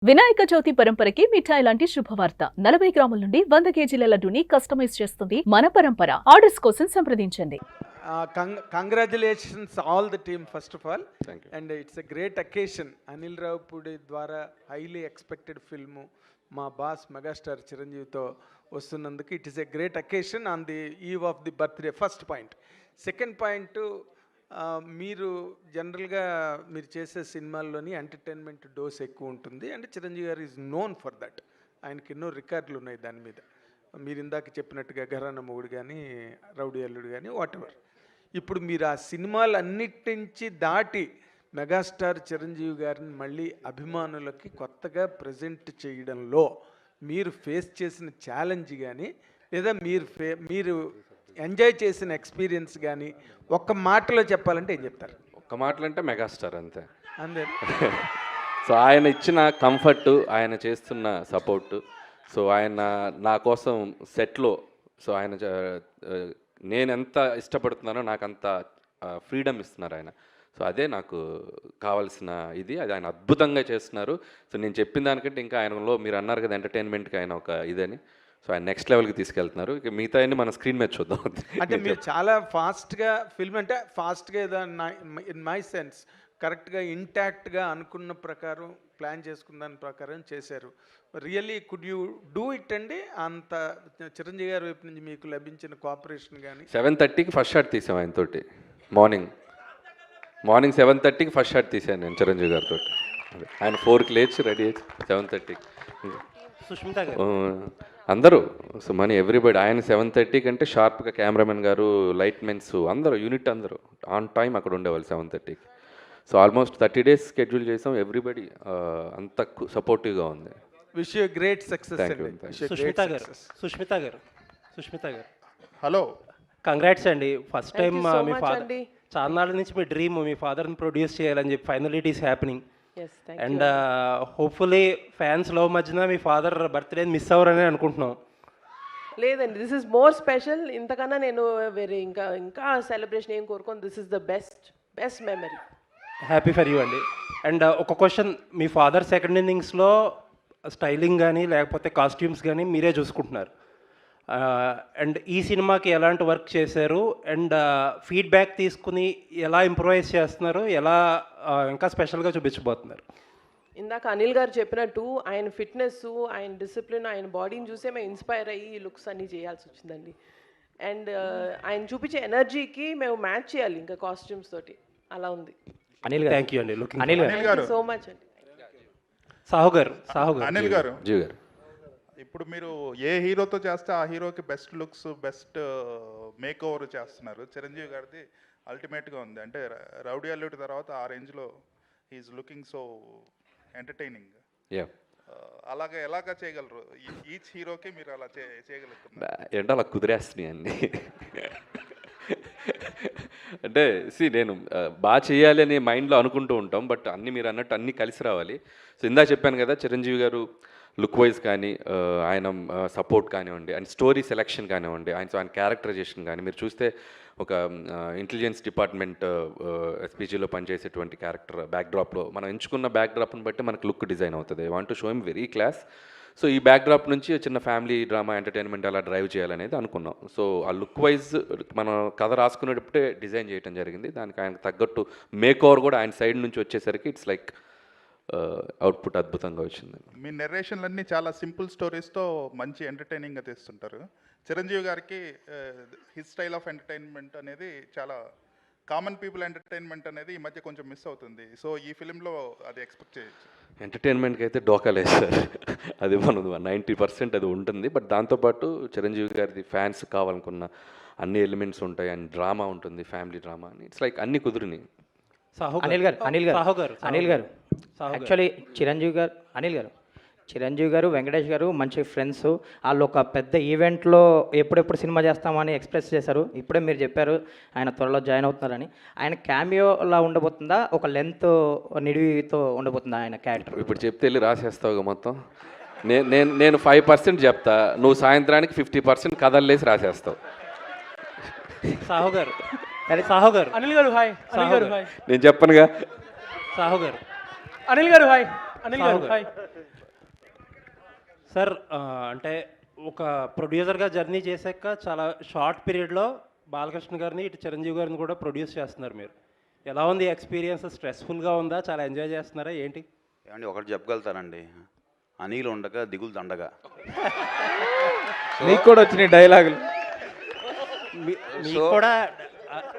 వినాయక చవితి పరంపరకి మిఠాయి లాంటి శుభవార్త 40 గ్రాముల నుండి 100 కేజీల లడ్డూని కస్టమైజ్ చేస్తుంది మన పరంపర. ఆర్డర్స్ కోసం సంప్రదించండి. Congratulations all the team first of all. Thank you. And it's a great occasion. Anil Ravapudi ద్వారా highly expected film మా బాస్ మెగాస్టార్ చిరంజీవితో వస్తున్నందుకు it is a great occasion on the eve of the birthday. First point. Second point, మీరు జనరల్గా మీరు చేసే సినిమాల్లోని entertainment dose ఎక్కువ ఉంటుంది అండ్ చిరంజీవి గారు ఈజ్ నోన్ ఫర్ దట్. ఆయనకి ఎన్నో రికార్డులు ఉన్నాయి దాని మీద. మీరు ఇందాక చెప్పినట్టుగా ఘరానా మొగుడు కానీ రౌడీ అల్లుడు కానీ వాట్ ఎవర్. ఇప్పుడు మీరు ఆ సినిమాలు అన్నిటి నుంచి దాటి మెగాస్టార్ చిరంజీవి గారిని మళ్ళీ అభిమానులకి కొత్తగా ప్రజెంట్ చేయడంలో మీరు ఫేస్ చేసిన ఛాలెంజ్ కానీ లేదా మీరు ఎంజాయ్ చేసిన ఎక్స్పీరియన్స్ కానీ ఒక్క మాటలో చెప్పాలంటే ఏం చెప్తారు? ఒక్క మాటలు అంటే మెగాస్టార్ అంతే. అంతే. సో ఆయన ఇచ్చిన కంఫర్ట్, ఆయన చేస్తున్న సపోర్టు, సో ఆయన నా కోసం సెట్లో, సో ఆయన నేను ఎంత ఇష్టపడుతున్నానో నాకు అంత ఫ్రీడమ్ ఇస్తున్నారు ఆయన. సో అదే నాకు కావాల్సిన ఇది. అది ఆయన అద్భుతంగా చేస్తున్నారు. సో నేను చెప్పిన దానికంటే ఇంకా ఆయనలో మీరు అన్నారు కదా ఎంటర్టైన్మెంట్కి ఆయన ఒక ఇదని, సో ఆయన నెక్స్ట్ లెవెల్కి తీసుకెళ్తున్నారు. ఇక మిగతా అన్ని మన స్క్రీన్ మీద చూద్దాం. అంటే మీరు చాలా ఫాస్ట్గా ఫిల్మ్ అంటే ఫాస్ట్గా ఏదో ఇన్ మై సెన్స్ కరెక్ట్గా ఇంటాక్ట్గా అనుకున్న ప్రకారం ప్లాన్ చేసుకున్న దాని ప్రకారం చేశారు. Really could you do it అండి? అంత చిరంజీవి గారి వైపు నుంచి మీకు లభించిన కోఆపరేషన్ కానీ. 7:30కి ఫస్ట్ షాట్ తీసాం ఆయనతోటి. మార్నింగ్ 7:30కి ఫస్ట్ షాట్ తీసాను నేను చిరంజీవి గారితో. ఆయన 4కి లేచి రెడీ అయ్యి 7:30కి సుష్మిత గారు అందరూ, సో మనీ ఎవ్రీబడి. ఆయన 7:30 కంటే షార్ప్గా కెమెరామెన్ గారు, లైట్ మెన్స్ అందరూ, యూనిట్ అందరూ ఆన్ టైం అక్కడ ఉండేవాళ్ళు 7:30కి. సో ఆల్మోస్ట్ 30 days స్కెడ్యూల్ చేసాం. ఎవ్రీబడి అంత సపోర్టివ్గా ఉంది. Wish you great success. Sushmita గారు హలో, కంగ్రాట్స్ అండి. ఫస్ట్ టైం మీ ఫాదర్ చాన్నాళ్ళ నుంచి మీ డ్రీమ్ మీ ఫాదర్ని ప్రొడ్యూస్ చేయాలని చెప్పి final it is happening. And hopefully fans love మధ్యన మీ ఫాదర్ బర్త్డే మిస్ అవ్వరని అనుకుంటున్నాం. లేదండి, దిస్ ఇస్ మోర్ స్పెషల్. ఇంతకన్నా నేను వేరే ఇంకా సెలబ్రేషన్ ఏం కోరుకోను. This is the best memory. Happy for you అండి. అండ్ ఒక క్వశ్చన్, మీ ఫాదర్ సెకండ్ ఇన్నింగ్స్లో స్టైలింగ్ కానీ లేకపోతే కాస్ట్యూమ్స్ కానీ మీరే చూసుకుంటున్నారు. అండ్ ఈ సినిమాకి ఎలాంటి వర్క్ చేశారు అండ్ ఫీడ్బ్యాక్ తీసుకుని ఎలా ఇంప్రూవైజ్ చేస్తున్నారు, ఎలా ఇంకా స్పెషల్గా చూపించబోతున్నారు? ఇందాక అనిల్ గారు చెప్పినట్టు ఆయన ఫిట్నెస్, ఆయన డిసిప్లిన్, ఆయన బాడీని చూసే మేము ఇన్స్పైర్ అయ్యి ఈ లుక్స్ అన్నీ చేయాల్సి వచ్చిందండి. అండ్ ఆయన చూపించే ఎనర్జీకి మేము మ్యాచ్ చేయాలి ఇంకా కాస్ట్యూమ్స్ తోటి. అలా ఉంది. అనిల్ గారు థ్యాంక్ యూ అండి. అనిల్ గారు సో మచ్ అండి. సాహు గారు అనిల్ గారు, జీవి గారు, ఇప్పుడు మీరు ఏ హీరోతో చేస్తే ఆ హీరోకి best looks, best make over చేస్తున్నారు. చిరంజీవి గారిది అల్టిమేట్గా ఉంది. అంటే రౌడీ అల్లుడి తర్వాత ఆ రేంజ్లో హీఈస్ లుకింగ్ సో ఎంటర్టైనింగ్. అలాగే ఎలాగా చేయగలరు? ఈచ్ హీరోకి మీరు అలా చేయగలుగుతున్నారు ఏంటో అలా కుదిరేస్తున్నాయి అన్నీ. అంటే నేను బాగా చేయాలి అనే మైండ్లో అనుకుంటూ ఉంటాం, బట్ అన్నీ మీరు అన్నట్టు అన్నీ కలిసి రావాలి. సో ఇందా చెప్పాను కదా, చిరంజీవి గారు లుక్ వైజ్ కానీ, ఆయన సపోర్ట్ కానివ్వండి, అండ్ స్టోరీ సెలెక్షన్ కానివ్వండి, ఆయన క్యారెక్టరైజేషన్ కానీ మీరు చూస్తే ఒక ఇంటెలిజెన్స్ డిపార్ట్మెంట్ ఎస్పీజీలో పనిచేసేటువంటి క్యారెక్టర్ బ్యాక్డ్రాప్లో మనం ఎంచుకున్న బ్యాక్డ్రాప్ని బట్టి మనకు లుక్ డిజైన్ అవుతుంది. I want to show him very class. So ఈ బ్యాక్డ్రాప్ నుంచి చిన్న ఫ్యామిలీ డ్రామా ఎంటర్టైన్మెంట్ అలా డ్రైవ్ చేయాలనేది అనుకున్నాం. సో ఆ లుక్ వైజ్ మనం కథ రాసుకునేటప్పుడే డిజైన్ చేయడం జరిగింది. దానికి ఆయనకు తగ్గట్టు మేక్ ఓవర్ కూడా ఆయన సైడ్ నుంచి వచ్చేసరికి ఇట్స్ లైక్ అవుట్పుట్ అద్భుతంగా వచ్చింది. మీ నెరేషన్లన్నీ చాలా సింపుల్ స్టోరీస్తో మంచి ఎంటర్టైనింగ్గా తీస్తుంటారు. చిరంజీవి గారికి హిస్ స్టైల్ ఆఫ్ ఎంటర్టైన్మెంట్ అనేది చాలా కామన్ పీపుల్ ఎంటర్టైన్మెంట్ అనేది ఈ మధ్య కొంచెం మిస్ అవుతుంది. సో ఈ ఫిలింలో అది ఎక్స్పెక్ట్ చేయొచ్చు. ఎంటర్టైన్మెంట్కి అయితే డోకా లేదు సార్, అది మనం 90% అది ఉంటుంది. బట్ దాంతోపాటు చిరంజీవి గారిది ఫ్యాన్స్ కావాలనుకున్న అన్ని ఎలిమెంట్స్ ఉంటాయి, అండ్ డ్రామా ఉంటుంది, ఫ్యామిలీ డ్రామా అని. ఇట్స్ లైక్ అన్ని కుదిరినాయి. అనిల్ గారు యాక్చువల్లీ చిరంజీవి గారు వెంకటేష్ గారు మంచి ఫ్రెండ్స్. వాళ్ళు ఒక పెద్ద ఈవెంట్లో ఎప్పుడెప్పుడు సినిమా చేస్తామని ఎక్స్ప్రెస్ చేశారు. ఇప్పుడే మీరు చెప్పారు ఆయన త్వరలో జాయిన్ అవుతున్నారని. ఆయన క్యామియోలా ఉండబోతుందా, ఒక లెంత్ నిడివితో ఉండబోతుందా ఆయన క్యారెక్టర్? ఇప్పుడు చెప్తే వెళ్ళి రాసేస్తావు మొత్తం. నేను 5% చెప్తా, నువ్వు సాయంత్రానికి 50% కథల్లేసి రాసేస్తావు. సాహు గారు అనిల్ గారు హాయ్. అనిల్ గారు హాయ్. నేను చెప్పనుగా. సాహు గారు అనిల్ గారు హాయ్. అనిల్ గారు హాయ్. సార్ అంటే ఒక ప్రొడ్యూసర్గా జర్నీ చేశాక చాలా షార్ట్ పీరియడ్లో బాలకృష్ణ గారిని ఇటు చిరంజీవి గారిని కూడా ప్రొడ్యూస్ చేస్తున్నారు మీరు. ఎలా ఉంది ఎక్స్పీరియన్స్? స్ట్రెస్ఫుల్గా ఉందా? చాలా ఎంజాయ్ చేస్తున్నారా ఏంటి? ఏమండి ఒకటి చెప్పగలుగుతానండి, అనిల్ ఉండగా దిగులు దండగా. నీకు కూడా వచ్చినాయి డైలాగులు. మీకు కూడా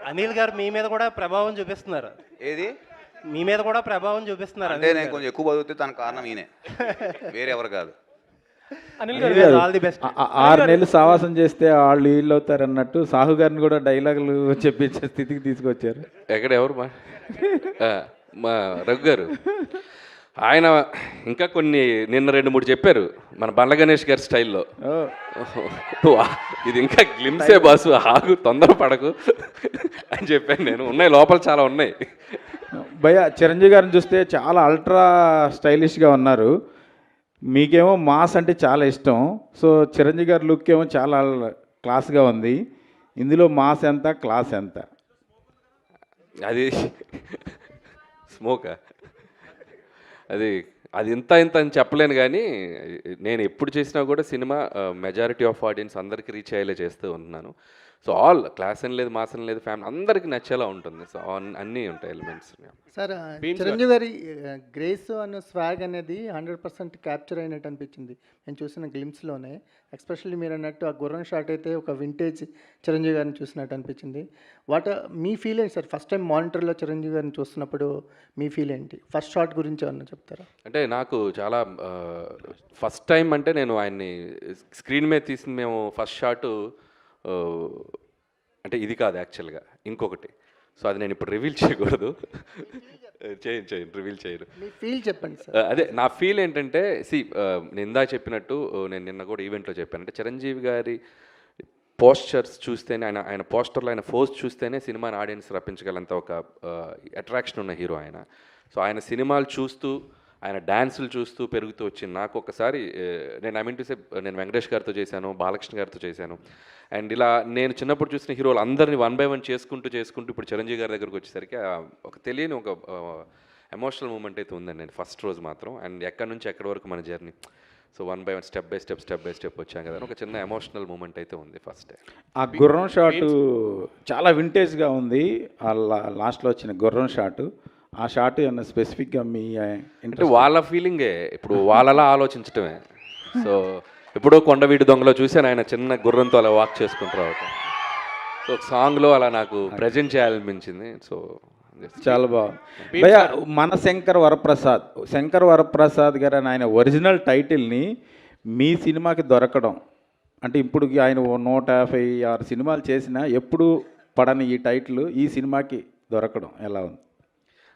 అనిల్ గారు మీ మీద కూడా ప్రభావం చూపిస్తున్నారు. ఏది మీ మీద కూడా ప్రభావం చూపిస్తున్నారు అంటే నేను కొంచెం ఎక్కువ బతుకుతే తన కారణం ఈయనే, వేరే ఎవరు కాదు. All the best. 6 నెలలు సావాసం చేస్తే వాళ్ళు వీళ్ళు అవుతారు అన్నట్టు సాహు గారిని కూడా డైలాగులు చెప్పించే స్థితికి తీసుకొచ్చారు. ఎక్కడ ఎవరు మా రఘు గారు ఆయన ఇంకా కొన్ని నిన్న 2-3 చెప్పారు మన బండ్ల గణేష్ గారి స్టైల్లో. ఇది ఇంకా గ్లిమ్సే బాసు, ఆగు తొందర పడకు అని చెప్పాను నేను. ఉన్నాయి లోపల చాలా ఉన్నాయి. భయ చిరంజీవి గారిని చూస్తే చాలా అల్ట్రా స్టైలిష్గా ఉన్నారు. మీకేమో మాస్ అంటే చాలా ఇష్టం. సో చిరంజీవి గారి లుక్ ఏమో చాలా క్లాస్గా ఉంది. ఇందులో మాస్ ఎంత, క్లాస్ ఎంత? అది స్మోకా, అది ఇంత అని చెప్పలేను. కానీ నేను ఎప్పుడు చేసినా కూడా సినిమా మెజారిటీ ఆఫ్ ఆడియన్స్ అందరికీ రీచ్ అయ్యేలా చేస్తూ ఉంటున్నాను. సో ఆల్ క్లాస్ అని లేదు, మాస్ అని లేదు, ఫ్యామిలీ అందరికీ నచ్చేలా ఉంటుంది. సో అన్నీ ఉంటాయి ఎలిమెంట్స్. సార్ చిరంజీవి గారి గ్రేస్ అన్న స్వాగ్ అనేది 100% క్యాప్చర్ అయినట్టు అనిపించింది నేను చూసిన గ్లిమ్స్లోనే. ఎస్పెషల్లీ మీరు అన్నట్టు ఆ గుర్రం షాట్ అయితే ఒక వింటేజ్ చిరంజీవి గారిని చూసినట్టు అనిపించింది. మీ ఫీల్ ఏంటి సార్? ఫస్ట్ టైం మానిటర్లో చిరంజీవి గారిని చూస్తున్నప్పుడు మీ ఫీల్ ఏంటి? ఫస్ట్ షాట్ గురించి ఏమన్నా చెప్తారా? అంటే నాకు చాలా ఫస్ట్ టైం అంటే నేను ఆయన్ని స్క్రీన్ మీద తీసిన మేము ఫస్ట్ షాటు అంటే ఇది కాదు యాక్చువల్గా, ఇంకొకటి. సో అది నేను ఇప్పుడు రివీల్ చేయకూడదు. చేయను రివీల్ చేయను. మీ ఫీల్ చెప్పండి సార్. అదే నా ఫీల్ ఏంటంటే నేను ఇందా చెప్పినట్టు, నేను నిన్న కూడా ఈవెంట్లో చెప్పాను. అంటే చిరంజీవి గారి పోస్చర్స్ చూస్తేనే, ఆయన పోస్టర్లో ఆయన ఫోజ్ చూస్తేనే సినిమాని ఆడియన్స్ రప్పించగలంత ఒక అట్రాక్షన్ ఉన్న హీరో ఆయన. సో ఆయన సినిమాలు చూస్తూ, ఆయన డ్యాన్సులు చూస్తూ పెరుగుతూ వచ్చింది. నాకు ఒకసారి నేను వెంకటేష్ గారితో చేశాను, బాలకృష్ణ గారితో చేశాను. అండ్ ఇలా నేను చిన్నప్పుడు చూసిన హీరోలు అందరినీ 1 by 1 చేసుకుంటూ ఇప్పుడు చిరంజీవి గారి దగ్గరకు వచ్చేసరికి ఒక తెలియని ఒక ఎమోషనల్ మూమెంట్ అయితే ఉందండి నేను ఫస్ట్ రోజు మాత్రం. అండ్ ఎక్కడి నుంచి ఎక్కడి వరకు మన journey, so 1 by 1 step by step వచ్చాం కదా, ఒక చిన్న ఎమోషనల్ మూమెంట్ అయితే ఉంది ఫస్ట్ డే. ఆ గుర్రం షాటు చాలా వింటేజ్గా ఉంది. ఆ లాస్ట్లో వచ్చిన గుర్రం షాటు, ఆ షాట్ ఏమన్నా స్పెసిఫిక్గా మీ అంటే వాళ్ళ ఫీలింగే, ఇప్పుడు వాళ్ళలా ఆలోచించటమే. సో ఎప్పుడో కొండవీటి దొంగలో చూశాను ఆయన చిన్న గుర్రంతో అలా వాక్ చేసుకుంటారు. సో ఒక సాంగ్లో అలా నాకు ప్రజెంట్ చేయాలనిపించింది. సో చాలా బాగుంది. భయ్య మన శంకర్ వరప్రసాద్ గారు అని ఆయన ఒరిజినల్ టైటిల్ని మీ సినిమాకి దొరకడం అంటే ఇప్పుడు ఆయన 156 సినిమాలు చేసినా ఎప్పుడు పడని ఈ టైటిల్ ఈ సినిమాకి దొరకడం ఎలా ఉంది?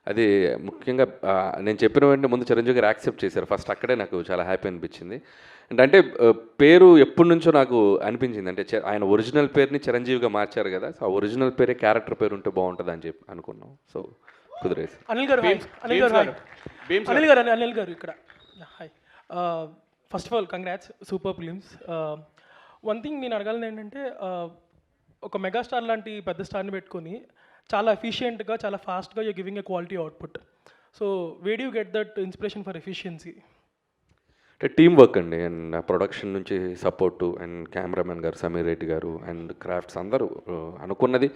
అది ముఖ్యంగా నేను చెప్పిన వెంటనే ముందు చిరంజీవి గారు యాక్సెప్ట్ చేశారు. ఫస్ట్ అక్కడే నాకు చాలా హ్యాపీ అనిపించింది. అంటే పేరు ఎప్పటి నుంచో నాకు అనిపించింది, అంటే ఆయన ఒరిజినల్ పేరుని చిరంజీవిగా మార్చారు కదా, సో ఆ ఒరిజినల్ పేరే క్యారెక్టర్ పేరు ఉంటే బాగుంటుంది అని చెప్పి అనుకున్నాం. సో కుదిరేసి. అనిల్ గారు ఇక్కడ hi. First of all congrats, super films. One thing నేను అడగాలని ఏంటంటే, ఒక మెగాస్టార్ లాంటి పెద్ద స్టార్ని పెట్టుకొని చాలా ఎఫిషియెంట్గా, చాలా ఫాస్ట్గా you giving a quality output. So where you get that inspiration for efficiency? అంటే టీమ్ వర్క్ అండి. అండ్ ప్రొడక్షన్ నుంచి సపోర్టు, అండ్ కెమెరామెన్ గారు సమీర్ రెడ్డి గారు, అండ్ క్రాఫ్ట్స్ అందరూ అనుకున్నది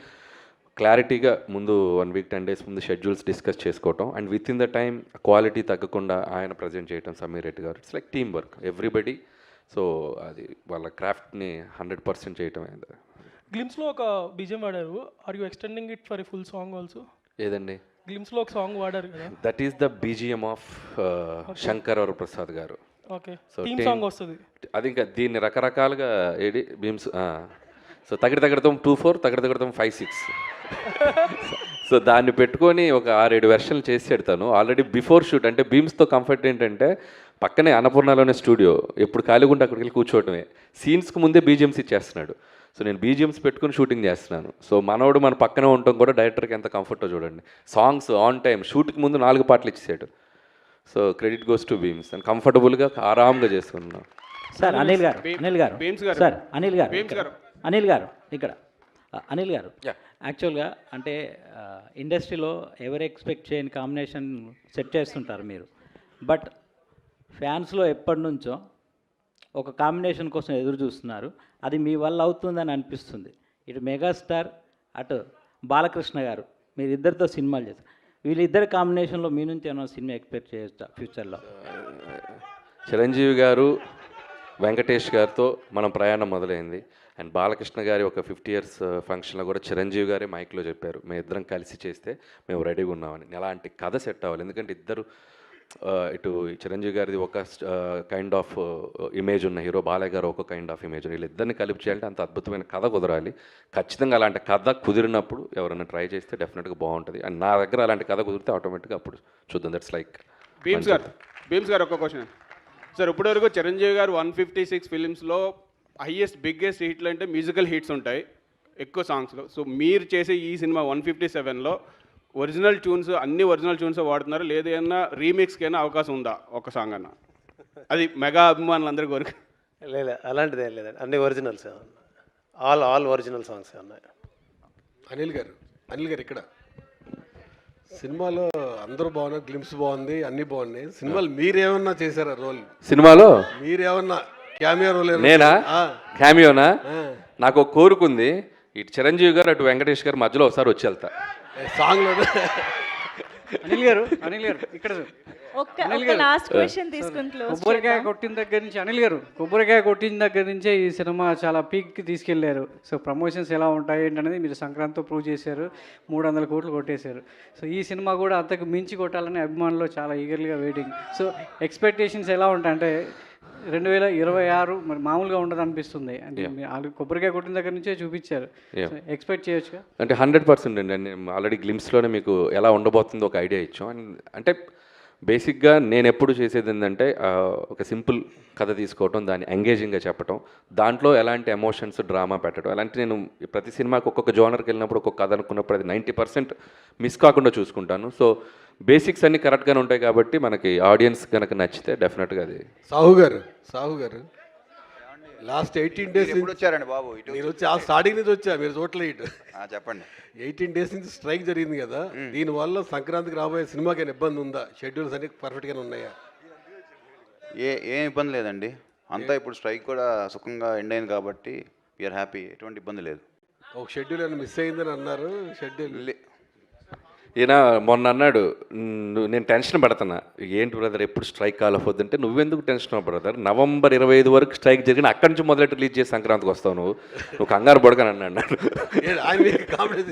క్లారిటీగా ముందు 1 week 10 days ముందు షెడ్యూల్స్ డిస్కస్ చేసుకోవటం, and with in the time quality తగ్గకుండా ఆయన ప్రజెంట్ చేయటం సమీర్ రెడ్డి గారు. It's like team work everybody. So అది వాళ్ళ క్రాఫ్ట్ని 100% చేయటం అయింది. గ్లిమ్స్లో ఒక బీజిఎం వాడారు, are you extending it for a full song also? ఏదండి? గ్లిమ్స్లో ఒక సాంగ్ వాడారు కదా, that is the BGM of Shankar Varaprasad garu. Okay, theme song వస్తుంది అది. ఇంకా దీన్ని రకరకాలుగా ఏడి బీమ్స్, సో తగడతం 24, తగడతం 56. సో దాన్ని పెట్టుకొని ఒక 6-7 వెర్షన్లు చేసి పెడతాను ఆల్రెడీ బిఫోర్ షూట్. అంటే బీమ్స్తో కంఫర్ట్ ఏంటంటే పక్కనే అన్నపూర్ణలోనే స్టూడియో, ఎప్పుడు ఖాళీగా ఉంటే అక్కడికి వెళ్ళి కూర్చోవటమే. సీన్స్కి ముందే బీజిఎమ్స్ ఇచ్చేస్తున్నాడు. సో నేను బీజిఎమ్స్ పెట్టుకుని షూటింగ్ చేస్తున్నాను. సో మనోడు మన పక్కనే ఉండటం కూడా డైరెక్టర్కి ఎంత కంఫర్టో చూడండి. సాంగ్స్ ఆన్ టైం, షూట్కి ముందు 4 పాటలు ఇచ్చేసాడు. So credit goes to Bheems. And కంఫర్టబుల్గా ఆరామ్గా చేస్తున్నాం. సార్ అనిల్ గారు సార్ అనిల్ గారు ఇక్కడ అనిల్ గారు యాక్చువల్గా అంటే ఇండస్ట్రీలో ఎవరు ఎక్స్పెక్ట్ చేయని కాంబినేషన్ సెట్ చేస్తుంటారు మీరు. బట్ ఫ్యాన్స్లో ఎప్పటి నుంచో ఒక కాంబినేషన్ కోసం ఎదురు చూస్తున్నారు. అది మీ వల్ల అవుతుందని అనిపిస్తుంది. ఇటు మెగాస్టార్, అటు బాలకృష్ణ గారు, మీరిద్దరితో సినిమాలు చేస్తారు. వీళ్ళిద్దరి కాంబినేషన్లో మీ నుంచి ఏమైనా సినిమా ఎక్స్పెక్ట్ చేయొచ్చా ఫ్యూచర్లో? చిరంజీవి గారు వెంకటేష్ గారితో మనం ప్రయాణం మొదలైంది. అండ్ బాలకృష్ణ గారి ఒక 50 years ఫంక్షన్లో కూడా చిరంజీవి గారే మైక్లో చెప్పారు, మేము ఇద్దరం కలిసి చేస్తే మేము రెడీగా ఉన్నామని. అలాంటి కథ సెట్ అవ్వాలి. ఎందుకంటే ఇద్దరు ఇటు చిరంజీవి గారిది ఒక కైండ్ ఆఫ్ ఇమేజ్ ఉన్న హీరో, బాలయ్య గారు ఒక కైండ్ ఆఫ్ ఇమేజ్. వీళ్ళిద్దరిని కలిపి చేయాలంటే అంత అద్భుతమైన కథ కుదరాలి. ఖచ్చితంగా అలాంటి కథ కుదిరినప్పుడు ఎవరైనా ట్రై చేస్తే డెఫినెట్గా బాగుంటుంది. అండ్ నా దగ్గర అలాంటి కథ కుదిరితే ఆటోమేటిక్గా అప్పుడు చూద్దాం. దట్స్ లైక్ భీమ్స్ గారు ఒక క్వశ్చన్ సార్. ఇప్పటివరకు చిరంజీవి గారు 156 ఫిలిమ్స్లో హైయెస్ట్ బిగ్గెస్ట్ హిట్లు అంటే మ్యూజికల్ హిట్స్ ఉంటాయి ఎక్కువ సాంగ్స్లో. సో మీరు చేసే ఈ సినిమా 157లో ఒరిజినల్ ట్యూన్స్, అన్ని ఒరిజినల్ ట్యూన్స్ వాడుతున్నారు, లేదా ఏమన్నా రీమిక్స్కి అయినా అవకాశం ఉందా ఒక సాంగ్ అన్న? అది మెగా అభిమానులందరి కోరిక. లేదు, అలాంటిది ఏం లేదండి, అన్ని ఒరిజినల్స్, ఆల్ ఒరిజినల్ సాంగ్స్ ఉన్నాయి. అనిల్ గారు ఇక్కడ సినిమాలో అందరూ బాగున్నారు, గ్లిమ్స్ బాగుంది, అన్ని బాగున్నాయి. సినిమాలు మీరేమన్నా చేశారా రోల్? సినిమాలో మీరేమన్నా క్యామియో రోల్? నేనా? క్యామియోనా? నాకు ఒక కోరుకుంది, ఇటు చిరంజీవి గారు అటు వెంకటేష్ గారు మధ్యలో ఒకసారి వచ్చి వెళ్తా సాంగ్లో. అనిల్ గారు ఇక్కడ లాస్ట్ క్వశ్చన్ తీసుకుని కొబ్బరికాయ కొట్టిన దగ్గర నుంచి కొబ్బరికాయ కొట్టిన దగ్గర నుంచే ఈ సినిమా చాలా పీక్కి తీసుకెళ్లారు. సో ప్రమోషన్స్ ఎలా ఉంటాయి ఏంటనేది మీరు సంక్రాంతితో ప్రూవ్ చేశారు, 300 కోట్లు కొట్టేశారు. సో ఈ సినిమా కూడా అంతకు మించి కొట్టాలని అభిమానులు చాలా ఈగర్లీగా వెయిటింగ్. సో ఎక్స్పెక్టేషన్స్ ఎలా ఉంటాయంటే 2026 మరి మామూలుగా ఉండదు అనిపిస్తుంది. అంటే కొబ్బరికాయ కొట్టిన దగ్గర నుంచే చూపించారు, ఎక్స్పెక్ట్ చేయొచ్చుగా? అంటే 100% అండి. ఆల్రెడీ గ్లిమ్స్లోనే మీకు ఎలా ఉండబోతుందో ఒక ఐడియా ఇచ్చాం. అంటే బేసిక్గా నేను ఎప్పుడు చేసేది ఏంటంటే ఒక సింపుల్ కథ తీసుకోవటం, దాన్ని ఎంగేజింగ్గా చెప్పటం, దాంట్లో ఎలాంటి ఎమోషన్స్, డ్రామా పెట్టడం, అలాంటి నేను ప్రతి సినిమాకి ఒక్కొక్క జోనర్కి వెళ్ళినప్పుడు ఒక్కొక్క కథ అనుకున్నప్పుడు అది 90% మిస్ కాకుండా చూసుకుంటాను. సో బేసిక్స్ అన్నీ కరెక్ట్గానే ఉంటాయి కాబట్టి మనకి ఆడియన్స్ కనుక నచ్చితే డెఫినెట్గా అది. సాహు గారు లాస్ట్ 18 days వచ్చారండి బాబు? మీరు వచ్చి ఆ స్టార్టింగ్ నుంచి వచ్చా, మీరు చూడలే ఇటు. చెప్పండి. 18 days నుంచి స్ట్రైక్ జరిగింది కదా, దీనివల్ల సంక్రాంతికి రాబోయే సినిమాకి ఇబ్బంది ఉందా? షెడ్యూల్స్ అన్ని పర్ఫెక్ట్గానే ఉన్నాయా? ఏం ఇబ్బంది లేదండి, అంతా ఇప్పుడు స్ట్రైక్ కూడా సుఖంగా ఎండ్ అయింది కాబట్టి వీఆర్ హ్యాపీ, ఎటువంటి ఇబ్బంది లేదు. ఒక షెడ్యూల్ ఏమైనా మిస్ అయిందని అన్నారు. షెడ్యూల్ ఈయన మొన్న అన్నాడు, నేను టెన్షన్ పడుతున్నా, ఏంటి బ్రదర్ ఎప్పుడు స్ట్రైక్ కాలపోద్దంటే, నువ్వెందుకు టెన్షన్ బ్రదర్, November 25 వరకు స్ట్రైక్ జరిగిన అక్కడి నుంచి మొదలెట్టి రిలీజ్ చేసి సంక్రాంతికి వస్తావు, నువ్వు కంగారు పడకని అన్నాడు. ఆయన కాంప్రమైజ్